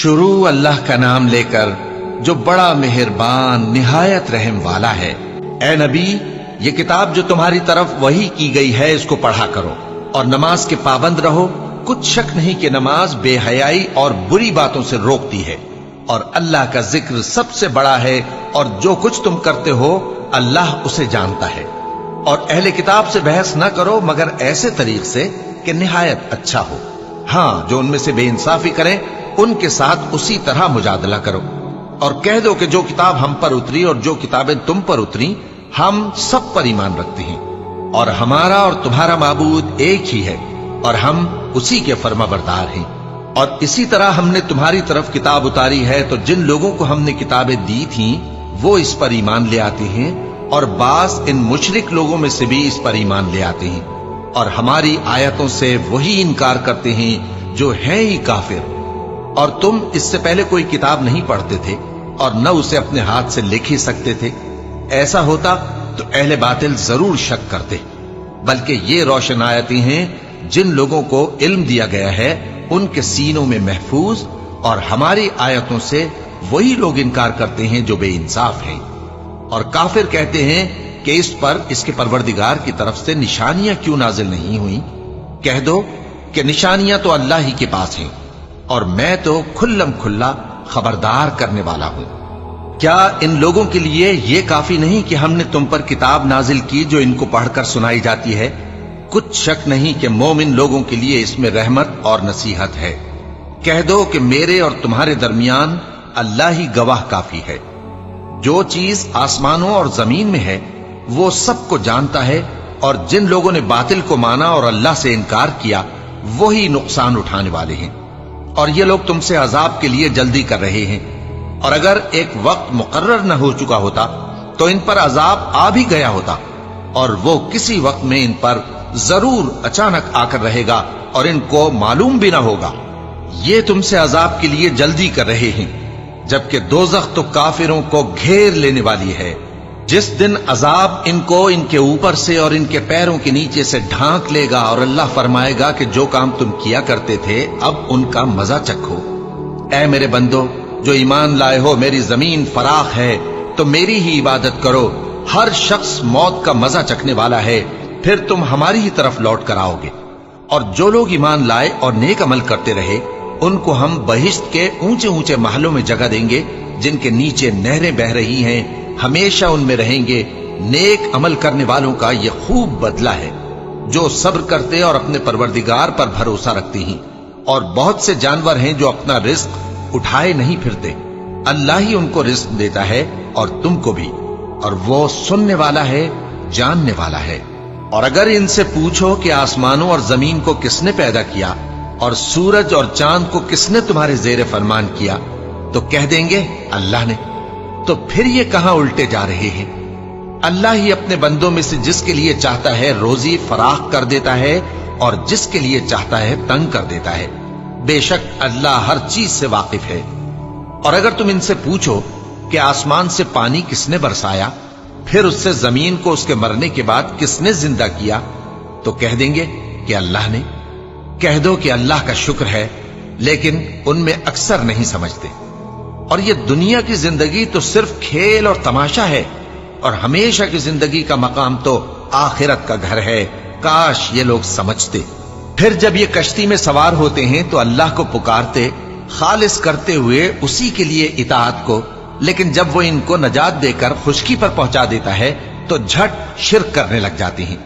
شروع اللہ کا نام لے کر جو بڑا مہربان نہایت رحم والا ہے۔ اے نبی، یہ کتاب جو تمہاری طرف وحی کی گئی ہے اس کو پڑھا کرو اور نماز کے پابند رہو۔ کچھ شک نہیں کہ نماز بے حیائی اور بری باتوں سے روکتی ہے، اور اللہ کا ذکر سب سے بڑا ہے، اور جو کچھ تم کرتے ہو اللہ اسے جانتا ہے۔ اور اہل کتاب سے بحث نہ کرو مگر ایسے طریق سے کہ نہایت اچھا ہو۔ ہاں، جو ان میں سے بے انصافی کریں ان کے ساتھ اسی طرح مجادلہ کرو، اور کہہ دو کہ جو کتاب ہم پر اتری اور جو کتابیں تم پر اتری ہم سب پر ایمان رکھتے ہیں، اور ہمارا اور تمہارا معبود ایک ہی ہے، اور ہم اسی کے فرما بردار ہیں۔ اور اسی طرح ہم نے تمہاری طرف کتاب اتاری ہے تو جن لوگوں کو ہم نے کتابیں دی تھیں وہ اس پر ایمان لے آتے ہیں، اور بعض ان مشرک لوگوں میں سے بھی اس پر ایمان لے آتے ہیں، اور ہماری آیتوں سے وہی انکار کرتے ہیں جو ہیں ہی کافر۔ اور تم اس سے پہلے کوئی کتاب نہیں پڑھتے تھے اور نہ اسے اپنے ہاتھ سے لکھ ہی سکتے تھے۔ ایسا ہوتا تو اہل باطل ضرور شک کرتے، بلکہ یہ روشن آیتیں ہیں جن لوگوں کو علم دیا گیا ہے ان کے سینوں میں محفوظ، اور ہماری آیتوں سے وہی لوگ انکار کرتے ہیں جو بے انصاف ہیں۔ اور کافر کہتے ہیں کہ اس پر اس کے پروردگار کی طرف سے نشانیاں کیوں نازل نہیں ہوئیں؟ کہہ دو کہ نشانیاں تو اللہ ہی کے پاس ہیں، اور میں تو کھلم کھلا خبردار کرنے والا ہوں۔ کیا ان لوگوں کے لیے یہ کافی نہیں کہ ہم نے تم پر کتاب نازل کی جو ان کو پڑھ کر سنائی جاتی ہے؟ کچھ شک نہیں کہ مومن لوگوں کے لیے اس میں رحمت اور نصیحت ہے۔ کہہ دو کہ میرے اور تمہارے درمیان اللہ ہی گواہ کافی ہے۔ جو چیز آسمانوں اور زمین میں ہے وہ سب کو جانتا ہے، اور جن لوگوں نے باطل کو مانا اور اللہ سے انکار کیا وہی نقصان اٹھانے والے ہیں۔ اور یہ لوگ تم سے عذاب کے لیے جلدی کر رہے ہیں، اور اگر ایک وقت مقرر نہ ہو چکا ہوتا تو ان پر عذاب آ بھی گیا ہوتا، اور وہ کسی وقت میں ان پر ضرور اچانک آ کر رہے گا اور ان کو معلوم بھی نہ ہوگا۔ یہ تم سے عذاب کے لیے جلدی کر رہے ہیں، جبکہ دوزخ تو کافروں کو گھیر لینے والی ہے۔ جس دن عذاب ان کو ان کے اوپر سے اور ان کے پیروں کے نیچے سے ڈھانک لے گا، اور اللہ فرمائے گا کہ جو کام تم کیا کرتے تھے اب ان کا مزہ چکھو۔ اے میرے بندو جو ایمان لائے ہو، میری زمین فراخ ہے تو میری ہی عبادت کرو۔ ہر شخص موت کا مزہ چکھنے والا ہے، پھر تم ہماری ہی طرف لوٹ کر آؤ گے۔ اور جو لوگ ایمان لائے اور نیک عمل کرتے رہے ان کو ہم بہشت کے اونچے اونچے محلوں میں جگہ دیں گے جن کے نیچے نہریں بہ رہی ہیں، ہمیشہ ان میں رہیں گے۔ نیک عمل کرنے والوں کا یہ خوب بدلہ ہے جو صبر کرتے اور اپنے پروردگار پر بھروسہ رکھتے ہیں۔ اور بہت سے جانور ہیں جو اپنا رزق اٹھائے نہیں پھرتے، اللہ ہی ان کو رزق دیتا ہے اور تم کو بھی، اور وہ سننے والا ہے، جاننے والا ہے۔ اور اگر ان سے پوچھو کہ آسمانوں اور زمین کو کس نے پیدا کیا اور سورج اور چاند کو کس نے تمہارے زیر فرمان کیا، تو کہہ دیں گے اللہ نے۔ تو پھر یہ کہاں الٹے جا رہے ہیں؟ اللہ ہی اپنے بندوں میں سے جس کے لیے چاہتا ہے روزی فراخ کر دیتا ہے، اور جس کے لیے چاہتا ہے تنگ کر دیتا ہے۔ بے شک اللہ ہر چیز سے واقف ہے۔ اور اگر تم ان سے پوچھو کہ آسمان سے پانی کس نے برسایا، پھر اس سے زمین کو اس کے مرنے کے بعد کس نے زندہ کیا، تو کہہ دیں گے کہ اللہ نے۔ کہہ دو کہ اللہ کا شکر ہے، لیکن ان میں اکثر نہیں سمجھتے۔ اور یہ دنیا کی زندگی تو صرف کھیل اور تماشا ہے، اور ہمیشہ کی زندگی کا مقام تو آخرت کا گھر ہے۔ کاش یہ لوگ سمجھتے۔ پھر جب یہ کشتی میں سوار ہوتے ہیں تو اللہ کو پکارتے، خالص کرتے ہوئے اسی کے لیے اطاعت کو، لیکن جب وہ ان کو نجات دے کر خشکی پر پہنچا دیتا ہے تو جھٹ شرک کرنے لگ جاتے ہیں،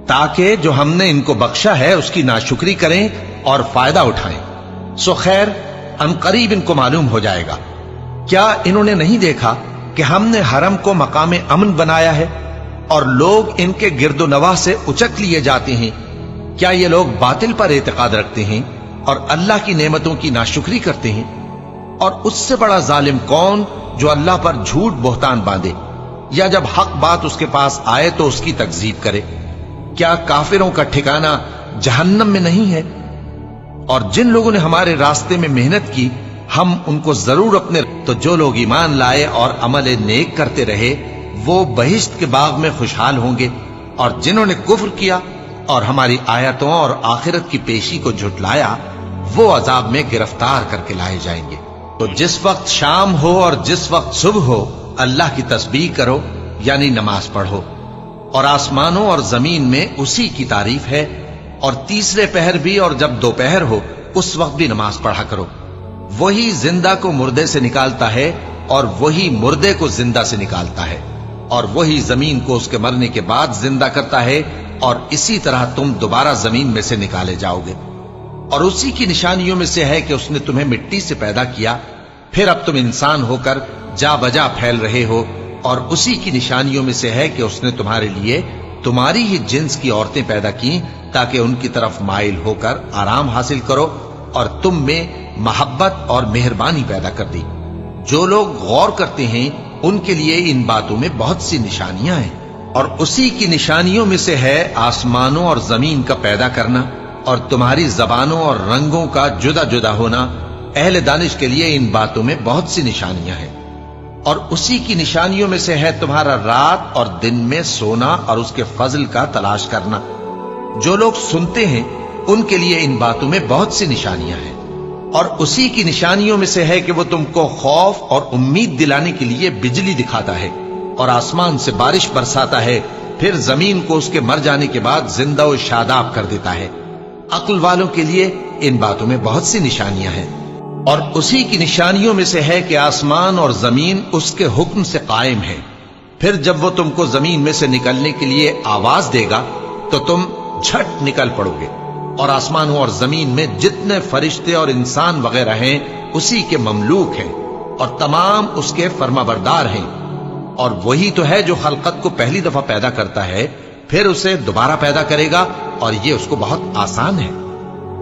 تاکہ جو ہم نے ان کو بخشا ہے اس کی ناشکری کریں اور فائدہ اٹھائیں۔ سو خیر ان قریب ان کو معلوم ہو جائے گا۔ کیا انہوں نے نہیں دیکھا کہ ہم نے حرم کو مقام امن بنایا ہے اور لوگ ان کے گرد و نواح سے اچک لیے جاتے ہیں؟ کیا یہ لوگ باطل پر اعتقاد رکھتے ہیں اور اللہ کی نعمتوں کی ناشکری کرتے ہیں؟ اور اس سے بڑا ظالم کون جو اللہ پر جھوٹ بہتان باندھے، یا جب حق بات اس کے پاس آئے تو اس کی تکذیب کرے؟ کیا کافروں کا ٹھکانہ جہنم میں نہیں ہے؟ اور جن لوگوں نے ہمارے راستے میں محنت کی ہم ان کو ضرور اپنے، تو جو لوگ ایمان لائے اور عمل نیک کرتے رہے وہ بہشت کے باغ میں خوشحال ہوں گے، اور جنہوں نے کفر کیا اور ہماری آیتوں اور آخرت کی پیشی کو جھٹلایا وہ عذاب میں گرفتار کر کے لائے جائیں گے۔ تو جس وقت شام ہو اور جس وقت صبح ہو اللہ کی تسبیح کرو یعنی نماز پڑھو، اور آسمانوں اور زمین میں اسی کی تعریف ہے، اور تیسرے پہر بھی اور جب دوپہر ہو اس وقت بھی نماز پڑھا کرو۔ وہی زندہ کو مردے سے نکالتا ہے اور وہی مردے کو زندہ سے نکالتا ہے، اور وہی زمین کو اس کے مرنے کے بعد زندہ کرتا ہے، اور اسی طرح تم دوبارہ زمین میں سے نکالے جاؤ گے۔ اور اسی کی نشانیوں میں سے ہے کہ اس نے تمہیں مٹی سے پیدا کیا، پھر اب تم انسان ہو کر جا بجا پھیل رہے ہو، اور اسی کی نشانیوں میں سے ہے کہ اس نے تمہارے لیے تمہاری ہی جنس کی عورتیں پیدا کی تاکہ ان کی طرف مائل ہو کر آرام حاصل کرو، اور تم میں محبت اور مہربانی پیدا کر دی۔ جو لوگ غور کرتے ہیں ان کے لیے ان باتوں میں بہت سی نشانیاں ہیں۔ اور اسی کی نشانیوں میں سے ہے آسمانوں اور زمین کا پیدا کرنا، اور تمہاری زبانوں اور رنگوں کا جدا جدا ہونا۔ اہل دانش کے لیے ان باتوں میں بہت سی نشانیاں ہیں۔ اور اسی کی نشانیوں میں سے ہے تمہارا رات اور دن میں سونا اور اس کے فضل کا تلاش کرنا۔ جو لوگ سنتے ہیں ان کے لیے ان باتوں میں بہت سی نشانیاں ہیں۔ اور اسی کی نشانیوں میں سے ہے کہ وہ تم کو خوف اور امید دلانے کے لیے بجلی دکھاتا ہے، اور آسمان سے بارش برساتا ہے، پھر زمین کو اس کے مر جانے کے بعد زندہ و شاداب کر دیتا ہے۔ عقل والوں کے لیے ان باتوں میں بہت سی نشانیاں ہیں۔ اور اسی کی نشانیوں میں سے ہے کہ آسمان اور زمین اس کے حکم سے قائم ہے، پھر جب وہ تم کو زمین میں سے نکلنے کے لیے آواز دے گا تو تم جھٹ نکل پڑو گے۔ اور آسمانوں اور زمین میں جتنے فرشتے اور انسان وغیرہ ہیں اسی کے مملوک ہیں، اور تمام اس کے فرما بردار ہیں۔ اور وہی تو ہے جو خلقت کو پہلی دفعہ پیدا کرتا ہے، پھر اسے دوبارہ پیدا کرے گا، اور یہ اس کو بہت آسان ہے۔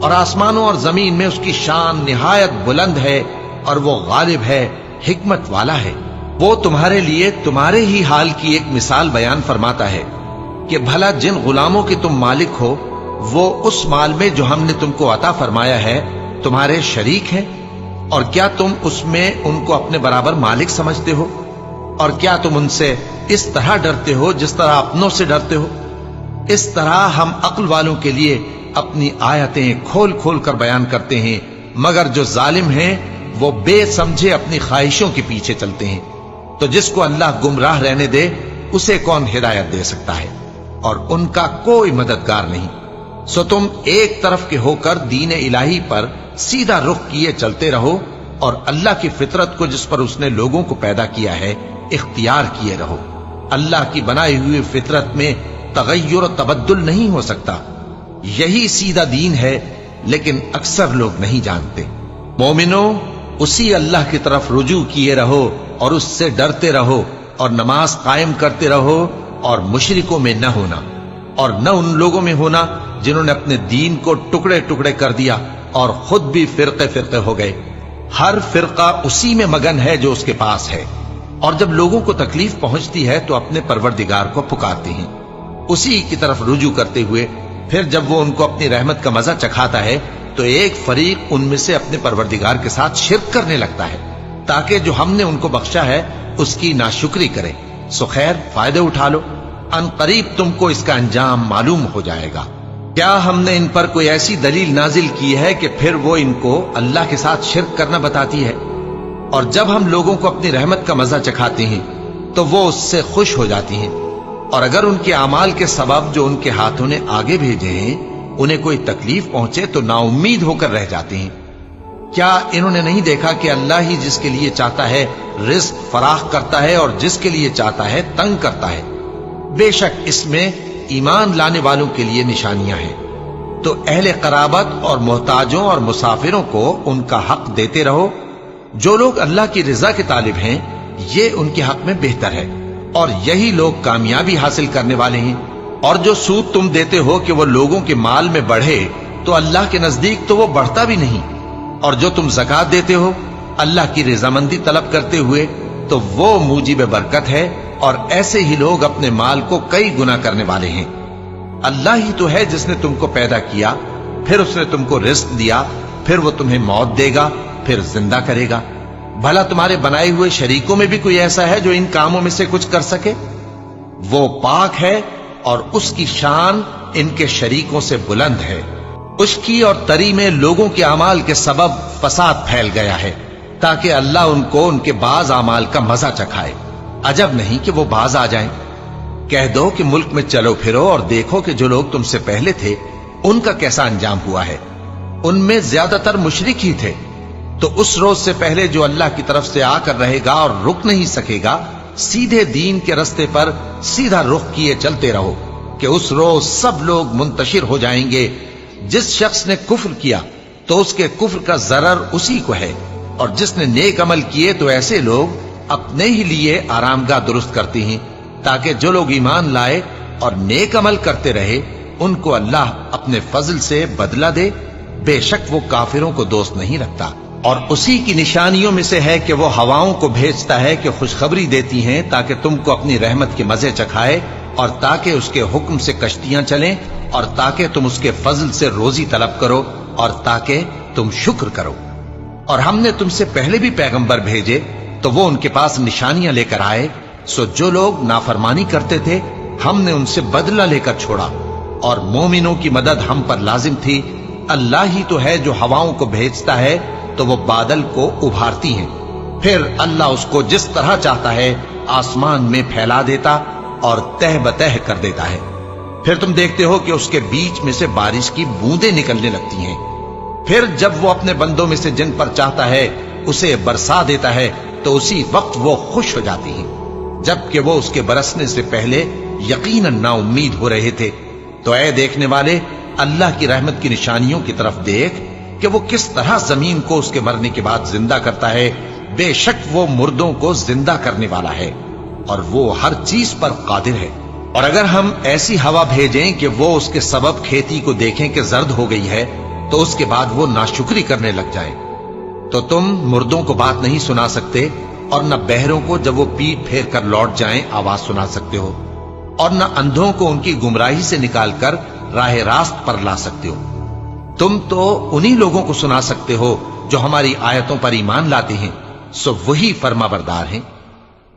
اور آسمانوں اور زمین میں اس کی شان نہایت بلند ہے، اور وہ غالب ہے، حکمت والا ہے۔ وہ تمہارے لیے تمہارے ہی حال کی ایک مثال بیان فرماتا ہے کہ بھلا جن غلاموں کے تم مالک ہو وہ اس مال میں جو ہم نے تم کو عطا فرمایا ہے تمہارے شریک ہیں، اور کیا تم اس میں ان کو اپنے برابر مالک سمجھتے ہو؟ اور کیا تم ان سے اس طرح ڈرتے ہو جس طرح اپنوں سے ڈرتے ہو؟ اس طرح ہم عقل والوں کے لیے اپنی آیتیں کھول کھول کر بیان کرتے ہیں، مگر جو ظالم ہیں وہ بے سمجھے اپنی خواہشوں کے پیچھے چلتے ہیں۔ تو جس کو اللہ گمراہ رہنے دے اسے کون ہدایت دے سکتا ہے؟ اور ان کا کوئی مددگار نہیں۔ سو تم ایک طرف کے ہو کر دین الہی پر سیدھا رخ کیے چلتے رہو، اور اللہ کی فطرت کو جس پر اس نے لوگوں کو پیدا کیا ہے اختیار کیے رہو۔ اللہ کی بنائی ہوئی فطرت میں تغیر و تبدل نہیں ہو سکتا۔ یہی سیدھا دین ہے، لیکن اکثر لوگ نہیں جانتے۔ مومنو، اسی اللہ کی طرف رجوع کیے رہو اور اس سے ڈرتے رہو، اور نماز قائم کرتے رہو، اور مشرکوں میں نہ ہونا، اور نہ ان لوگوں میں ہونا جنہوں نے اپنے دین کو ٹکڑے ٹکڑے کر دیا اور خود بھی فرقے فرقے ہو گئے۔ ہر فرقہ اسی میں مگن ہے جو اس کے پاس ہے، اور جب لوگوں کو تکلیف پہنچتی ہے تو اپنے پروردگار کو پکارتے ہیں، اسی کی طرف رجوع کرتے ہوئے پھر جب وہ ان کو اپنی رحمت کا مزہ چکھاتا ہے تو ایک فریق ان میں سے اپنے پروردگار کے ساتھ شرک کرنے لگتا ہے تاکہ جو ہم نے ان کو بخشا ہے اس کی ناشکری کرے۔ سو خیر، فائدے اٹھا لو، ان قریب تم کو اس کا انجام معلوم ہو جائے گا۔ کیا ہم نے ان پر کوئی ایسی دلیل نازل کی ہے کہ پھر وہ ان کو اللہ کے ساتھ شرک کرنا بتاتی ہے؟ اور جب ہم لوگوں کو اپنی رحمت کا مزہ چکھاتے ہیں تو وہ اس سے خوش ہو جاتی ہیں، اور اگر ان کے اعمال کے سبب جو ان کے ہاتھوں نے آگے بھیجے ہیں انہیں کوئی تکلیف پہنچے تو نا امید ہو کر رہ جاتے ہیں۔ کیا انہوں نے نہیں دیکھا کہ اللہ ہی جس کے لیے چاہتا ہے رزق فراخ کرتا ہے اور جس کے لیے چاہتا ہے تنگ کرتا ہے؟ بے شک اس میں ایمان لانے والوں کے لیے نشانیاں ہیں۔ تو اہل قرابت اور محتاجوں اور مسافروں کو ان کا حق دیتے رہو۔ جو لوگ اللہ کی رضا کے طالب ہیں یہ ان کے حق میں بہتر ہے، اور یہی لوگ کامیابی حاصل کرنے والے ہیں۔ اور جو سود تم دیتے ہو کہ وہ لوگوں کے مال میں بڑھے تو اللہ کے نزدیک تو وہ بڑھتا بھی نہیں، اور جو تم زکوٰۃ دیتے ہو اللہ کی رضامندی طلب کرتے ہوئے تو وہ موجب برکت ہے، اور ایسے ہی لوگ اپنے مال کو کئی گنا کرنے والے ہیں۔ اللہ ہی تو ہے جس نے تم کو پیدا کیا، پھر اس نے تم کو رزق دیا، پھر وہ تمہیں موت دے گا، پھر زندہ کرے گا۔ بھلا تمہارے بنائے ہوئے شریکوں میں بھی کوئی ایسا ہے جو ان کاموں میں سے کچھ کر سکے؟ وہ پاک ہے اور اس کی شان ان کے شریکوں سے بلند ہے۔ خشکی اور تری میں لوگوں کے اعمال کے سبب فساد پھیل گیا ہے، تاکہ اللہ ان کو ان کے بعض اعمال کا مزہ چکھائے۔ عجب نہیں کہ وہ باز آ جائیں۔ کہہ دو کہ ملک میں چلو پھرو اور دیکھو کہ جو لوگ تم سے پہلے تھے ان کا کیسا انجام ہوا ہے۔ ان میں زیادہ تر مشرک ہی تھے۔ تو اس روز سے پہلے جو اللہ کی طرف سے آ کر رہے گا اور رک نہیں سکے گا، سیدھے دین کے رستے پر سیدھا رخ کیے چلتے رہو کہ اس روز سب لوگ منتشر ہو جائیں گے۔ جس شخص نے کفر کیا تو اس کے کفر کا ضرر اسی کو ہے، اور جس نے نیک عمل کیے تو ایسے لوگ اپنے ہی لیے آرامگاہ درست کرتے ہیں، تاکہ جو لوگ ایمان لائے اور نیک عمل کرتے رہے ان کو اللہ اپنے فضل سے بدلہ دے۔ بے شک وہ کافروں کو دوست نہیں رکھتا۔ اور اسی کی نشانیوں میں سے ہے کہ وہ ہواؤں کو بھیجتا ہے کہ خوشخبری دیتی ہیں تاکہ تم کو اپنی رحمت کے مزے چکھائے، اور تاکہ اس کے حکم سے کشتیاں چلیں، اور تاکہ تم اس کے فضل سے روزی طلب کرو، اور تاکہ تم شکر کرو۔ اور ہم نے تم سے پہلے بھی پیغمبر بھیجے تو وہ ان کے پاس نشانیاں لے کر آئے، سو جو لوگ نافرمانی کرتے تھے ہم نے ان سے بدلہ لے کر چھوڑا، اور مومنوں کی مدد ہم پر لازم تھی۔ اللہ ہی تو ہے جو ہواؤں کو بھیجتا ہے تو وہ بادل کو ابھارتی ہیں، پھر اللہ اس کو جس طرح چاہتا ہے آسمان میں پھیلا دیتا اور تہ بتہ کر دیتا ہے۔ پھر تم دیکھتے ہو کہ اس کے بیچ میں سے بارش کی بوندیں نکلنے لگتی ہیں، پھر جب وہ اپنے بندوں میں سے جن پر چاہتا ہے اسے برسا دیتا ہے تو اسی وقت وہ خوش ہو جاتی ہیں، جبکہ وہ اس کے برسنے سے پہلے یقیناً نا امید ہو رہے تھے۔ تو اے دیکھنے والے، اللہ کی رحمت کی نشانیوں کی طرف دیکھ کہ وہ کس طرح زمین کو اس کے مرنے کے بعد زندہ کرتا ہے۔ بے شک وہ مردوں کو زندہ کرنے والا ہے اور وہ ہر چیز پر قادر ہے۔ اور اگر ہم ایسی ہوا بھیجیں کہ وہ اس کے سبب کھیتی کو دیکھیں کہ زرد ہو گئی ہے تو اس کے بعد وہ ناشکری کرنے لگ جائیں، تو تم مردوں کو بات نہیں سنا سکتے، اور نہ بہروں کو جب وہ پیٹ پھیر کر لوٹ جائیں آواز سنا سکتے ہو، اور نہ اندھوں کو ان کی گمراہی سے نکال کر راہ راست پر لا سکتے ہو۔ تم تو انہی لوگوں کو سنا سکتے ہو جو ہماری آیتوں پر ایمان لاتے ہیں، سو وہی فرما بردار ہیں۔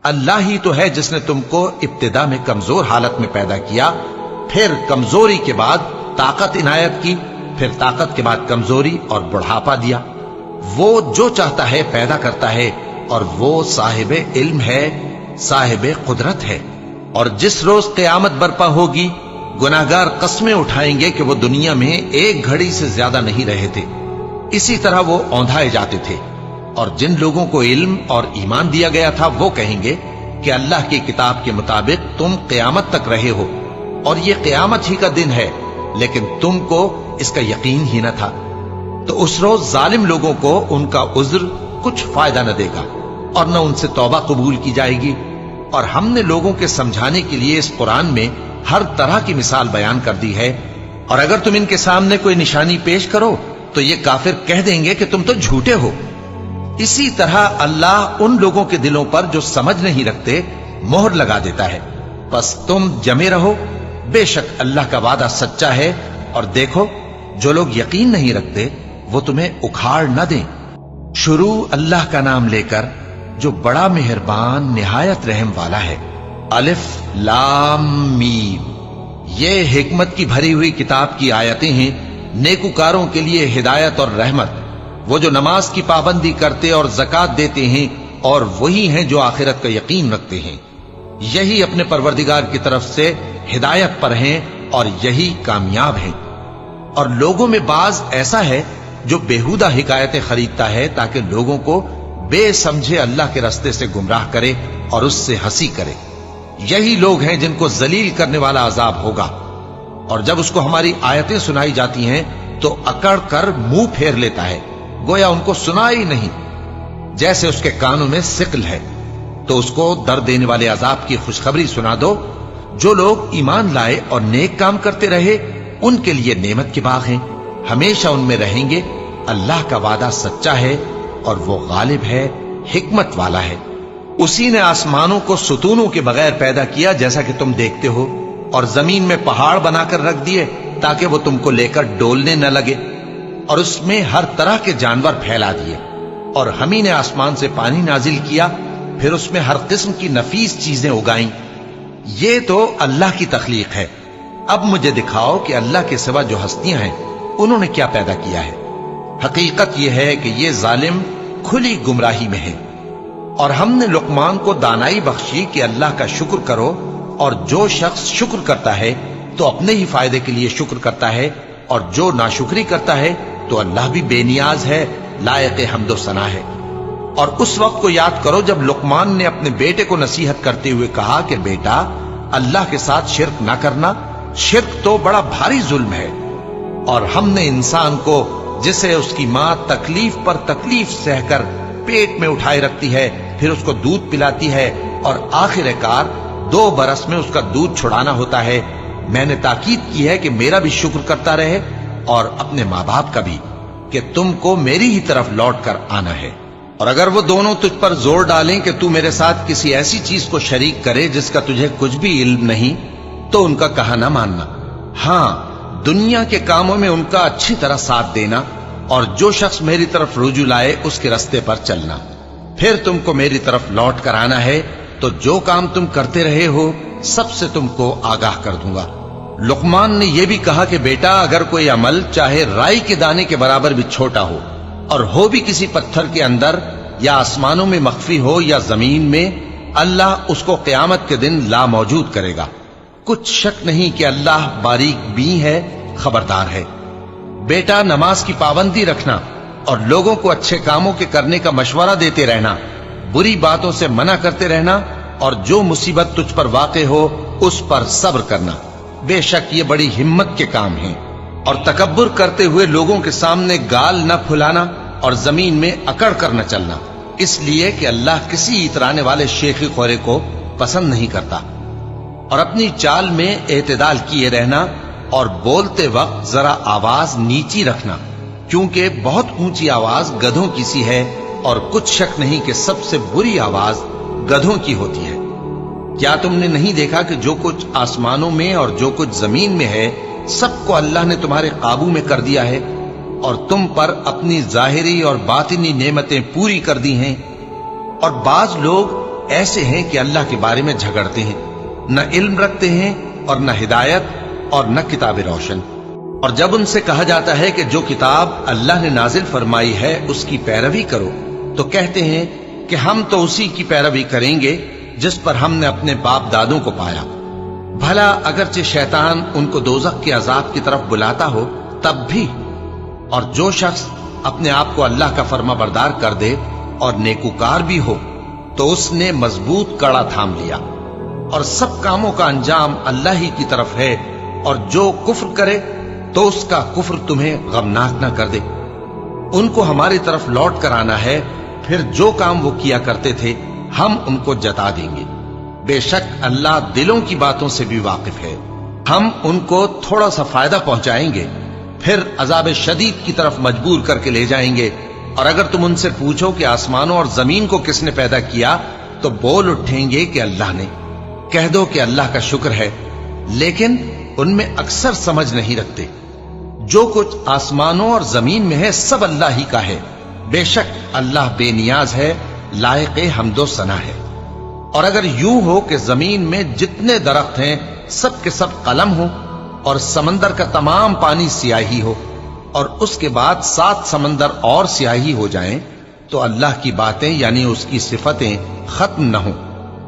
اللہ ہی تو ہے جس نے تم کو ابتدا میں کمزور حالت میں پیدا کیا، پھر کمزوری کے بعد طاقت عنایت کی، پھر طاقت کے بعد کمزوری اور بڑھاپا دیا۔ وہ جو چاہتا ہے پیدا کرتا ہے، اور وہ صاحب علم ہے، صاحب قدرت ہے۔ اور جس روز قیامت برپا ہوگی گناہگار قسمیں اٹھائیں گے کہ وہ دنیا میں ایک گھڑی سے زیادہ نہیں رہے تھے، اسی طرح وہ اوندھائے جاتے تھے۔ اور جن لوگوں کو علم اور ایمان دیا گیا تھا وہ کہیں گے کہ اللہ کی کتاب کے مطابق تم قیامت تک رہے ہو، اور یہ قیامت ہی کا دن ہے، لیکن تم کو اس کا یقین ہی نہ تھا۔ تو اس روز ظالم لوگوں کو ان کا عذر کچھ فائدہ نہ دے گا، اور نہ ان سے توبہ قبول کی جائے گی۔ اور ہم نے لوگوں کے سمجھانے کے لیے اس قرآن میں ہر طرح کی مثال بیان کر دی ہے، اور اگر تم ان کے سامنے کوئی نشانی پیش کرو تو یہ کافر کہہ دیں گے کہ تم تو جھوٹے ہو۔ اسی طرح اللہ ان لوگوں کے دلوں پر جو سمجھ نہیں رکھتے مہر لگا دیتا ہے۔ بس تم جمے رہو، بے شک اللہ کا وعدہ سچا ہے، اور دیکھو جو لوگ یقین نہیں رکھتے وہ تمہیں اکھاڑ نہ دیں۔ شروع اللہ کا نام لے کر جو بڑا مہربان نہایت رحم والا ہے۔ الف لام میم، یہ حکمت کی بھری ہوئی کتاب کی آیتیں ہیں، نیکوکاروں کے لیے ہدایت اور رحمت، وہ جو نماز کی پابندی کرتے اور زکوٰۃ دیتے ہیں، اور وہی ہیں جو آخرت کا یقین رکھتے ہیں، یہی اپنے پروردگار کی طرف سے ہدایت پر ہیں اور یہی کامیاب ہیں۔ اور لوگوں میں بعض ایسا ہے جو بیہودہ حکایتیں خریدتا ہے تاکہ لوگوں کو بے سمجھے اللہ کے رستے سے گمراہ کرے اور اس سے ہنسی کرے۔ یہی لوگ ہیں جن کو ذلیل کرنے والا عذاب ہوگا، اور جب اس کو ہماری آیتیں سنائی جاتی ہیں تو اکڑ کر منہ پھیر لیتا ہے، گویا ان کو سنا ہی نہیں، جیسے اس کے کانوں میں ثقل ہے۔ تو اس کو درد دینے والے عذاب کی خوشخبری سنا دو۔ جو لوگ ایمان لائے اور نیک کام کرتے رہے ان کے لیے نعمت کے باغ ہیں، ہمیشہ ان میں رہیں گے۔ اللہ کا وعدہ سچا ہے اور وہ غالب ہے، حکمت والا ہے۔ اسی نے آسمانوں کو ستونوں کے بغیر پیدا کیا جیسا کہ تم دیکھتے ہو، اور زمین میں پہاڑ بنا کر رکھ دیے تاکہ وہ تم کو لے کر ڈولنے نہ لگے، اور اس میں ہر طرح کے جانور پھیلا دیے۔ اور ہم ہی نے آسمان سے پانی نازل کیا، پھر اس میں ہر قسم کی نفیس چیزیں اگائیں۔ یہ تو اللہ کی تخلیق ہے۔ اب مجھے دکھاؤ کہ اللہ کے سوا جو ہستیاں ہیں انہوں نے کیا پیدا کیا ہے۔ حقیقت یہ ہے کہ یہ ظالم کھلی گمراہی میں ہیں۔ اور ہم نے لقمان کو دانائی بخشی کہ اللہ کا شکر کرو، اور جو شخص شکر کرتا ہے تو اپنے ہی فائدے کے لیے شکر کرتا ہے، اور جو ناشکری کرتا ہے تو اللہ بھی بے نیاز ہے، لائق حمد و ثنا ہے۔ اور اس وقت کو یاد کرو جب لقمان نے اپنے بیٹے کو نصیحت کرتے ہوئے کہا کہ بیٹا، اللہ کے ساتھ شرک نہ کرنا، شرک تو بڑا بھاری ظلم ہے۔ اور ہم نے انسان کو، جسے اس کی ماں تکلیف پر تکلیف سہ کر پیٹ میں اٹھائے رکھتی ہے، پھر اس کو دودھ پلاتی ہے، اور آخر کار 2 برس میں اس کا دودھ چھڑانا ہوتا ہے، میں نے تاکید کی ہے کہ میرا بھی شکر کرتا رہے اور اپنے ماں باپ کا بھی، کہ تم کو میری ہی طرف لوٹ کر آنا ہے۔ اور اگر وہ دونوں تجھ پر زور ڈالیں کہ تو میرے ساتھ کسی ایسی چیز کو شریک کرے جس کا تجھے کچھ بھی علم نہیں، تو ان کا کہا نہ ماننا، ہاں دنیا کے کاموں میں ان کا اچھی طرح ساتھ دینا، اور جو شخص میری طرف رجوع لائے اس کے رستے پر چلنا، پھر تم کو میری طرف لوٹ کر آنا ہے، تو جو کام تم کرتے رہے ہو سب سے تم کو آگاہ کر دوں گا۔ لقمان نے یہ بھی کہا کہ بیٹا، اگر کوئی عمل چاہے رائی کے دانے کے برابر بھی چھوٹا ہو، اور ہو بھی کسی پتھر کے اندر، یا آسمانوں میں مخفی ہو یا زمین میں، اللہ اس کو قیامت کے دن لا موجود کرے گا۔ کچھ شک نہیں کہ اللہ باریک بین ہے، خبردار ہے۔ بیٹا، نماز کی پابندی رکھنا اور لوگوں کو اچھے کاموں کے کرنے کا مشورہ دیتے رہنا، بری باتوں سے منع کرتے رہنا، اور جو مصیبت تجھ پر واقع ہو اس پر صبر کرنا، بے شک یہ بڑی ہمت کے کام ہیں۔ اور تکبر کرتے ہوئے لوگوں کے سامنے گال نہ پھلانا، اور زمین میں اکڑ کر نہ چلنا، اس لیے کہ اللہ کسی اترانے والے شیخی خورے کو پسند نہیں کرتا۔ اور اپنی چال میں اعتدال کیے رہنا، اور بولتے وقت ذرا آواز نیچی رکھنا، کیونکہ بہت اونچی آواز گدھوں کی سی ہے، اور کچھ شک نہیں کہ سب سے بری آواز گدھوں کی ہوتی ہے۔ کیا تم نے نہیں دیکھا کہ جو کچھ آسمانوں میں اور جو کچھ زمین میں ہے، سب کو اللہ نے تمہارے قابو میں کر دیا ہے، اور تم پر اپنی ظاہری اور باطنی نعمتیں پوری کر دی ہیں۔ اور بعض لوگ ایسے ہیں کہ اللہ کے بارے میں جھگڑتے ہیں، نہ علم رکھتے ہیں اور نہ ہدایت اور نہ کتاب روشن۔ اور جب ان سے کہا جاتا ہے کہ جو کتاب اللہ نے نازل فرمائی ہے اس کی پیروی کرو، تو کہتے ہیں کہ ہم تو اسی کی پیروی کریں گے جس پر ہم نے اپنے باپ دادوں کو پایا۔ بھلا اگرچہ شیطان ان کو دوزخ کے عذاب کی طرف بلاتا ہو تب بھی۔ اور جو شخص اپنے آپ کو اللہ کا فرما بردار کر دے اور نیکوکار بھی ہو، تو اس نے مضبوط کڑا تھام لیا، اور سب کاموں کا انجام اللہ ہی کی طرف ہے۔ اور جو کفر کرے تو اس کا کفر تمہیں غمناک نہ کر دے۔ ان کو ہماری طرف لوٹ کر آنا ہے، پھر جو کام وہ کیا کرتے تھے ہم ان کو جتا دیں گے۔ بے شک اللہ دلوں کی باتوں سے بھی واقف ہے۔ ہم ان کو تھوڑا سا فائدہ پہنچائیں گے، پھر عذاب شدید کی طرف مجبور کر کے لے جائیں گے۔ اور اگر تم ان سے پوچھو کہ آسمانوں اور زمین کو کس نے پیدا کیا، تو بول اٹھیں گے کہ اللہ نے۔ کہہ دو کہ اللہ کا شکر ہے، لیکن ان میں اکثر سمجھ نہیں رکھتے۔ جو کچھ آسمانوں اور زمین میں ہے سب اللہ ہی کا ہے، بے شک اللہ بے نیاز ہے، لائق حمد و ثنا ہے۔ اور اگر یوں ہو کہ زمین میں جتنے درخت ہیں سب کے سب قلم ہو، اور سمندر کا تمام پانی سیاہی ہو، اور اس کے بعد 7 سمندر اور سیاہی ہو جائیں، تو اللہ کی باتیں یعنی اس کی صفتیں ختم نہ ہوں۔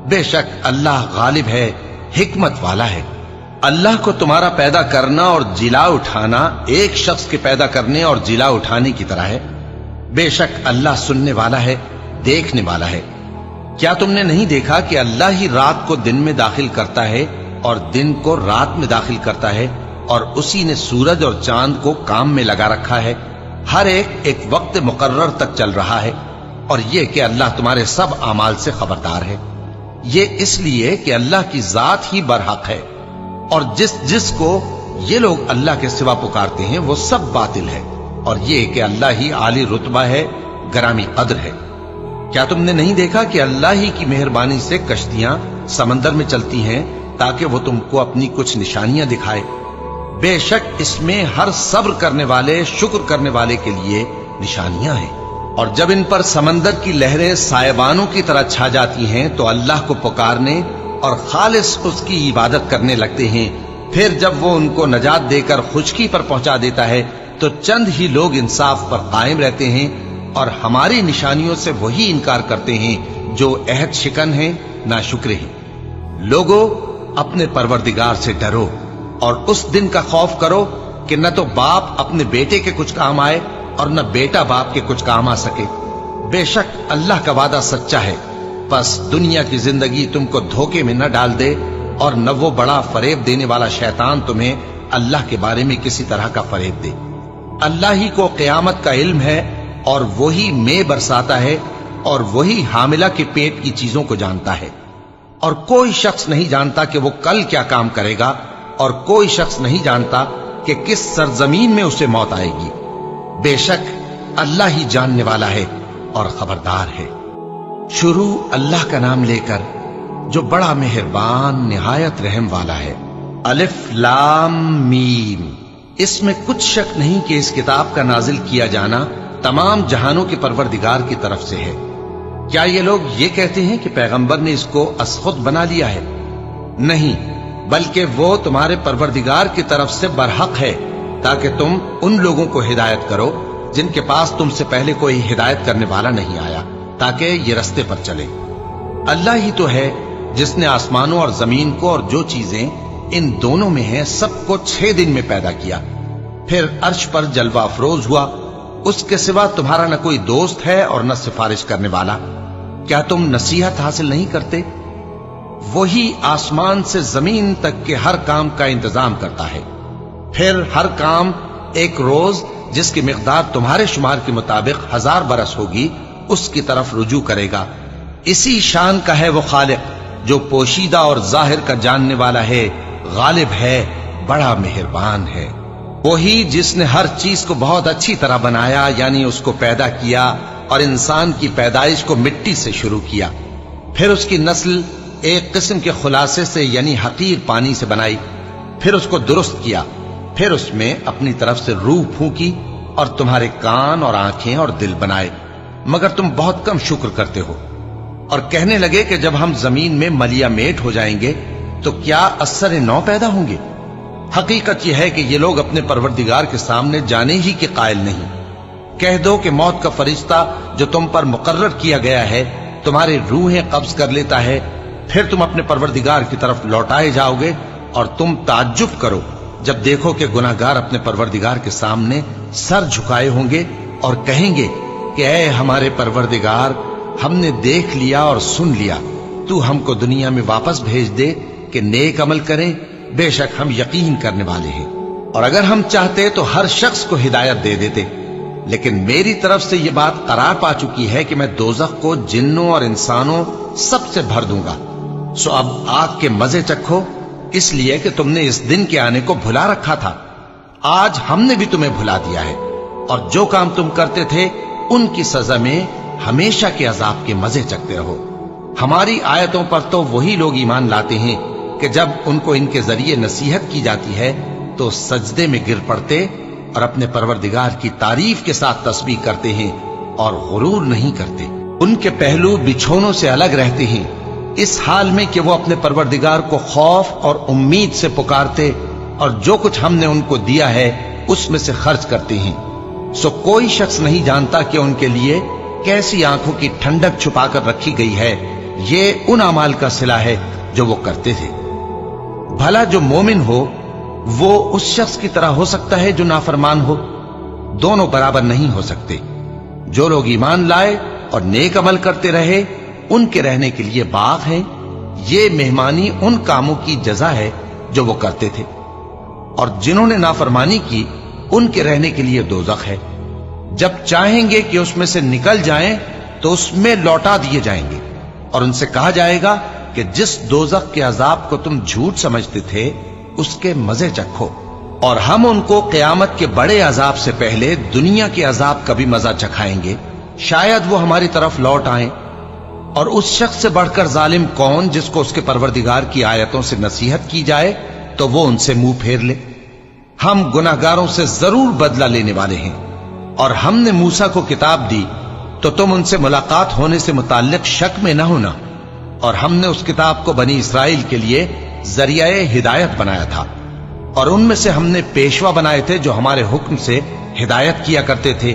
بے شک اللہ غالب ہے، حکمت والا ہے۔ اللہ کو تمہارا پیدا کرنا اور جلا اٹھانا ایک شخص کے پیدا کرنے اور جلا اٹھانے کی طرح ہے۔ بے شک اللہ سننے والا ہے، دیکھنے والا ہے۔ کیا تم نے نہیں دیکھا کہ اللہ ہی رات کو دن میں داخل کرتا ہے اور دن کو رات میں داخل کرتا ہے، اور اسی نے سورج اور چاند کو کام میں لگا رکھا ہے، ہر ایک وقت مقرر تک چل رہا ہے۔ اور یہ کہ اللہ تمہارے سب اعمال سے خبردار ہے۔ یہ اس لیے کہ اللہ کی ذات ہی برحق ہے، اور جس کو یہ لوگ اللہ کے سوا پکارتے ہیں وہ سب باطل ہے، اور یہ کہ اللہ ہی عالی رتبہ ہے، گرامی قدر ہے۔ کیا تم نے نہیں دیکھا کہ اللہ ہی کی مہربانی سے کشتیاں سمندر میں چلتی ہیں تاکہ وہ تم کو اپنی کچھ نشانیاں دکھائے؟ بے شک اس میں ہر صبر کرنے والے، شکر کرنے والے کے لیے نشانیاں ہیں۔ اور جب ان پر سمندر کی لہریں سائبانوں کی طرح چھا جاتی ہیں تو اللہ کو پکارنے اور خالص اس کی عبادت کرنے لگتے ہیں، پھر جب وہ ان کو نجات دے کر خشکی پر پہنچا دیتا ہے تو چند ہی لوگ انصاف پر قائم رہتے ہیں، اور ہماری نشانیوں سے وہی انکار کرتے ہیں جو عہد شکن ہیں، ناشکرے ہیں۔ لوگو، اپنے پروردگار سے ڈرو اور اس دن کا خوف کرو کہ نہ تو باپ اپنے بیٹے کے کچھ کام آئے اور نہ بیٹا باپ کے کچھ کام آ سکے۔ بے شک اللہ کا وعدہ سچا ہے، پس دنیا کی زندگی تم کو دھوکے میں نہ ڈال دے اور نہ وہ بڑا فریب دینے والا شیطان تمہیں اللہ کے بارے میں کسی طرح کا فریب دے۔ اللہ ہی کو قیامت کا علم ہے اور وہی میں برساتا ہے اور وہی حاملہ کے پیٹ کی چیزوں کو جانتا ہے، اور کوئی شخص نہیں جانتا کہ وہ کل کیا کام کرے گا، اور کوئی شخص نہیں جانتا کہ کس سرزمین میں اسے موت آئے گی۔ بے شک اللہ ہی جاننے والا ہے اور خبردار ہے۔ شروع اللہ کا نام لے کر جو بڑا مہربان نہایت رحم والا ہے۔ الف لام میم۔ اس میں کچھ شک نہیں کہ اس کتاب کا نازل کیا جانا تمام جہانوں کے پروردگار کی طرف سے ہے۔ کیا یہ لوگ یہ کہتے ہیں کہ پیغمبر نے اس کو از خود بنا لیا ہے؟ نہیں، بلکہ وہ تمہارے پروردگار کی طرف سے برحق ہے، تاکہ تم ان لوگوں کو ہدایت کرو جن کے پاس تم سے پہلے کوئی ہدایت کرنے والا نہیں آیا، تاکہ یہ رستے پر چلے۔ اللہ ہی تو ہے جس نے آسمانوں اور زمین کو اور جو چیزیں ان دونوں میں ہیں سب کو 6 دن میں پیدا کیا، پھر عرش پر جلوہ افروز ہوا۔ اس کے سوا تمہارا نہ کوئی دوست ہے اور نہ سفارش کرنے والا۔ کیا تم نصیحت حاصل نہیں کرتے؟ وہی آسمان سے زمین تک کے ہر کام کا انتظام کرتا ہے، پھر ہر کام ایک روز جس کی مقدار تمہارے شمار کے مطابق 1000 برس ہوگی اس کی طرف رجوع کرے گا۔ اسی شان کا ہے وہ خالق جو پوشیدہ اور ظاہر کا جاننے والا ہے، غالب ہے، بڑا مہربان ہے۔ وہی جس نے ہر چیز کو بہت اچھی طرح بنایا، یعنی اس کو پیدا کیا اور انسان کی پیدائش کو مٹی سے شروع کیا، پھر اس کی نسل ایک قسم کے خلاصے سے یعنی حقیر پانی سے بنائی، پھر اس کو درست کیا، پھر اس میں اپنی طرف سے روح پھونکی اور تمہارے کان اور آنکھیں اور دل بنائے، مگر تم بہت کم شکر کرتے ہو۔ اور کہنے لگے کہ جب ہم زمین میں ملیا میٹ ہو جائیں گے تو کیا اثر نو پیدا ہوں گے؟ حقیقت یہ ہے کہ یہ لوگ اپنے پروردگار کے سامنے جانے ہی کے قائل نہیں۔ کہہ دو کہ موت کا فرشتہ جو تم پر مقرر کیا گیا ہے تمہاری روحیں قبض کر لیتا ہے، پھر تم اپنے پروردگار کی طرف لوٹائے جاؤ گے، اور تم تعجب کرو جب دیکھو کہ گناہگار اپنے پروردگار کے سامنے سر جھکائے ہوں گے اور کہیں گے کہ اے ہمارے پروردگار، ہم نے دیکھ لیا اور سن لیا، تو ہم کو دنیا میں واپس بھیج دے کہ نیک عمل کریں، بے شک ہم یقین کرنے والے ہیں۔ اور اگر ہم چاہتے تو ہر شخص کو ہدایت دے دیتے، لیکن میری طرف سے یہ بات قرار پا چکی ہے کہ میں دوزخ کو جنوں اور انسانوں سب سے بھر دوں گا، سو اب آگ کے مزے چکھو، اس لیے کہ تم نے اس دن کے آنے کو بھلا رکھا تھا۔ آج ہم نے بھی تمہیں بھلا دیا ہے، اور جو کام تم کرتے تھے ان کی سزا میں ہمیشہ کے عذاب کے مزے چکتے رہو۔ ہماری آیتوں پر تو وہی لوگ ایمان لاتے ہیں کہ جب ان کو ان کے ذریعے نصیحت کی جاتی ہے تو سجدے میں گر پڑتے اور اپنے پروردگار کی تعریف کے ساتھ تسبیح کرتے ہیں اور غرور نہیں کرتے۔ ان کے پہلو بچھونوں سے الگ رہتے ہیں، اس حال میں کہ وہ اپنے پروردگار کو خوف اور امید سے پکارتے اور جو کچھ ہم نے ان کو دیا ہے اس میں سے خرچ کرتے ہیں۔ سو کوئی شخص نہیں جانتا کہ ان کے لیے کیسی آنکھوں کی ٹھنڈک چھپا کر رکھی گئی ہے، یہ ان اعمال کا صلہ ہے جو وہ کرتے تھے۔ بھلا جو مومن ہو وہ اس شخص کی طرح ہو سکتا ہے جو نافرمان ہو؟ دونوں برابر نہیں ہو سکتے۔ جو لوگ ایمان لائے اور نیک عمل کرتے رہے ان کے رہنے کے لیے باغ ہیں، یہ مہمانی ان کاموں کی جزا ہے جو وہ کرتے تھے، اور جنہوں نے نافرمانی کی ان کے رہنے کے لیے دوزخ ہے، جب چاہیں گے کہ اس میں سے نکل جائیں تو اس میں لوٹا دیے جائیں گے، اور ان سے کہا جائے گا کہ جس دوزخ کے عذاب کو تم جھوٹ سمجھتے تھے اس کے مزے چکھو، اور ہم ان کو قیامت کے بڑے عذاب سے پہلے دنیا کے عذاب کا بھی مزہ چکھائیں گے، شاید وہ ہماری طرف لوٹ آئیں۔ اور اس شخص سے بڑھ کر ظالم کون جس کو اس کے پروردگار کی آیتوں سے نصیحت کی جائے تو وہ ان سے منہ پھیر لے۔ ہم گناہگاروں سے ضرور بدلہ لینے والے ہیں، اور ہم نے موسیٰ کو کتاب دی تو تم ان سے ملاقات ہونے سے متعلق شک میں نہ ہونا، اور ہم نے اس کتاب کو بنی اسرائیل کے لیے ذریعہ ہدایت بنایا تھا، اور ان میں سے ہم نے پیشوا بنائے تھے جو ہمارے حکم سے ہدایت کیا کرتے تھے،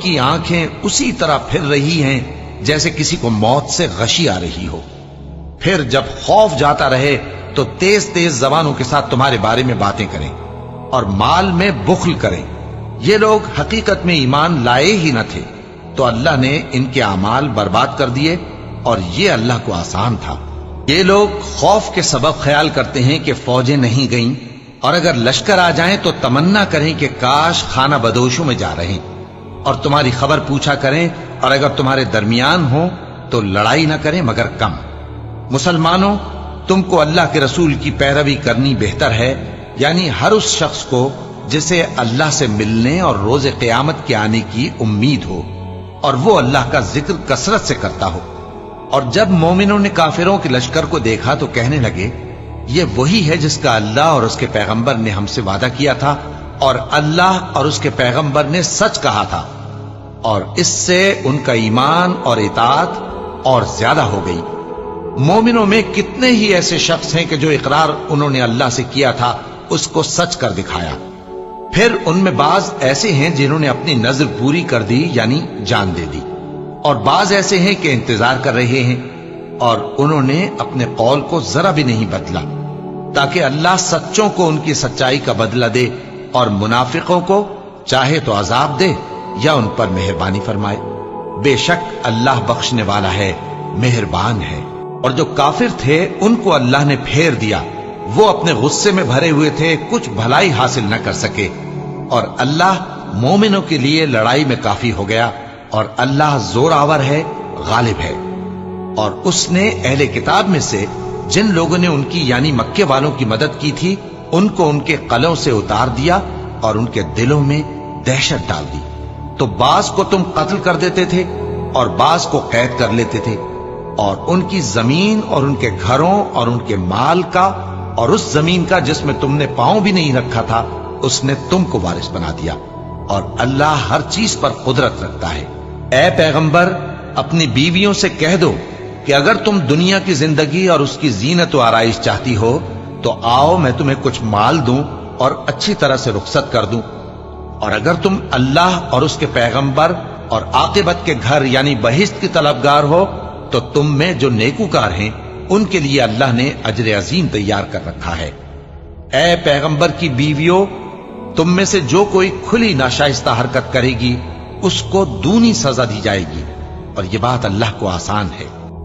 کی آنکھیں اسی طرح پھر رہی ہیں جیسے کسی کو موت سے غشی آ رہی ہو۔ پھر جب خوف جاتا رہے تو تیز تیز زبانوں کے ساتھ تمہارے بارے میں باتیں کریں اور مال میں بخل کریں۔ یہ لوگ حقیقت میں ایمان لائے ہی نہ تھے، تو اللہ نے ان کے اعمال برباد کر دیے، اور یہ اللہ کو آسان تھا۔ یہ لوگ خوف کے سبب خیال کرتے ہیں کہ فوجیں نہیں گئیں، اور اگر لشکر آ جائیں تو تمنا کریں کہ کاش خانہ بدوشوں میں جا رہے، اور تمہاری خبر پوچھا کریں، اور اگر تمہارے درمیان ہو تو لڑائی نہ کریں مگر کم۔ مسلمانوں، تم کو اللہ کے رسول کی پیروی کرنی بہتر ہے، یعنی ہر اس شخص کو جسے اللہ سے ملنے اور روز قیامت کے آنے کی امید ہو، اور وہ اللہ کا ذکر کثرت سے کرتا ہو۔ اور جب مومنوں نے کافروں کے لشکر کو دیکھا تو کہنے لگے، یہ وہی ہے جس کا اللہ اور اس کے پیغمبر نے ہم سے وعدہ کیا تھا، اور اللہ اور اس کے پیغمبر نے سچ کہا تھا، اور اس سے ان کا ایمان اور اطاعت اور زیادہ ہو گئی۔ مومنوں میں کتنے ہی ایسے شخص ہیں کہ جو اقرار انہوں نے اللہ سے کیا تھا اس کو سچ کر دکھایا۔ پھر ان میں بعض ایسے ہیں جنہوں نے اپنی نظر پوری کر دی، یعنی جان دے دی، اور بعض ایسے ہیں کہ انتظار کر رہے ہیں، اور انہوں نے اپنے قول کو ذرا بھی نہیں بدلا، تاکہ اللہ سچوں کو ان کی سچائی کا بدلہ دے، اور منافقوں کو چاہے تو عذاب دے یا ان پر مہربانی فرمائے۔ بے شک اللہ بخشنے والا ہے، مہربان ہے۔ اور جو کافر تھے ان کو اللہ نے پھیر دیا، وہ اپنے غصے میں بھرے ہوئے تھے، کچھ بھلائی حاصل نہ کر سکے، اور اللہ مومنوں کے لیے لڑائی میں کافی ہو گیا، اور اللہ زور آور ہے، غالب ہے۔ اور اس نے اہل کتاب میں سے جن لوگوں نے ان کی یعنی مکے والوں کی مدد کی تھی ان کو ان کے قلعوں سے اتار دیا اور ان کے دلوں میں دہشت ڈال دی، تو بعض کو تم قتل کر دیتے تھے اور بعض کو قید کر لیتے تھے، اور ان کی زمین اور ان کے گھروں اور ان کے مال کا اور اس زمین کا جس میں تم نے پاؤں بھی نہیں رکھا تھا اس نے تم کو وارث بنا دیا، اور اللہ ہر چیز پر قدرت رکھتا ہے۔ اے پیغمبر، اپنی بیویوں سے کہہ دو کہ اگر تم دنیا کی زندگی اور اس کی زینت و آرائش چاہتی ہو تو آؤ میں تمہیں کچھ مال دوں اور اچھی طرح سے رخصت کر دوں، اور اگر تم اللہ اور اس کے پیغمبر اور عاقبت کے گھر یعنی بہشت کی طلبگار ہو تو تم میں جو نیکوکار ہیں ان کے لیے اللہ نے اجر عظیم تیار کر رکھا ہے۔ اے پیغمبر کی بیویوں، تم میں سے جو کوئی کھلی ناشائستہ حرکت کرے گی اس کو دونی سزا دی جائے گی، اور یہ بات اللہ کو آسان ہے۔